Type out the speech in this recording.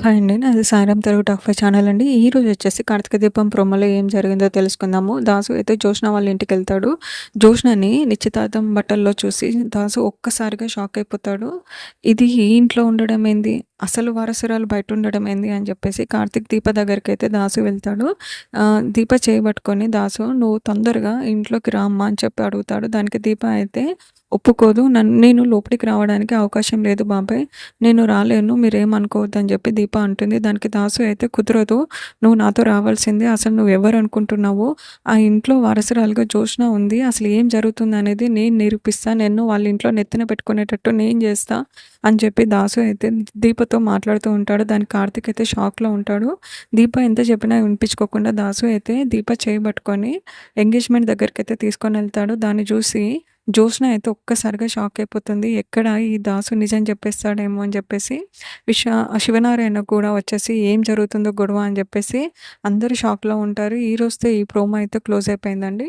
Hi అండి. నాది Sairam Telugu talk five channel అండి. ఈరోజు వచ్చేసి కార్తీక దీపం ప్రోమోలో ఏం జరిగిందో తెలుసుకుందాము. దాసు అయితే జోష్న వాళ్ళ ఇంటికెళ్తాడు. జోష్నని నిశ్చితార్థం బట్టల్లో చూసి దాసు ఒక్కసారిగా షాక్ అయిపోతాడు. ఇది ఈ ఇంట్లో ఉండడం ఏంది? అసలు వారసురాలు బయట ఉండడం ఏంది? అని చెప్పేసి కార్తీక్ దీప దగ్గరికైతే దాసు వెళ్తాడు. దీప చేయబట్టుకొని దాసు నువ్వు తొందరగా ఇంట్లోకి రా అమ్మా అని చెప్పి అడుగుతాడు. దానికి దీప అయితే ఒప్పుకోదు. నేను లోపలికి రావడానికి అవకాశం లేదు బాబాయ్. నేను రాలేను. మీరేమనుకోవద్దు అని చెప్పి దీప అంటుంది. దానికి దాసు అయితే కుదరదు. నువ్వు నాతో రావాల్సిందే. అసలు నువ్వెవరు అనుకుంటున్నావు? ఆ ఇంట్లో వారసురాలుగా జోష్న ఉంది. అసలు ఏం జరుగుతుందనేది నేను నిరూపిస్తా. నిన్ను వాళ్ళ ఇంట్లో నెత్తిన పెట్టుకునేటట్టు నేను చేస్తా అని చెప్పి దాసు అయితే దీపతో మాట్లాడుతూ ఉంటాడు. దానికి కార్తీక్ అయితే షాక్‌లో ఉంటాడు. దీప ఎంత చెప్పినా వినిపించుకోకుండా దాసు అయితే దీప చేయి పట్టుకొని ఎంగేజ్‌మెంట్ దగ్గరికైతే తీసుకొనెళ్తాడు. దాన్ని చూసి జోష్న అయితే ఒక్కసారిగా షాక్ అయిపోతుంది. ఎక్కడ ఈ దాసు నిజం చెప్పేస్తాడేమో అని చెప్పేసి శివనారాయణ కూడా వచ్చేసి ఏం జరుగుతుందో గొడవ అని చెప్పేసి అందరూ షాక్‌లో ఉంటారు. ఈ రోజుతో ఈ ప్రోమో అయితే క్లోజ్ అయిపోయిందండి.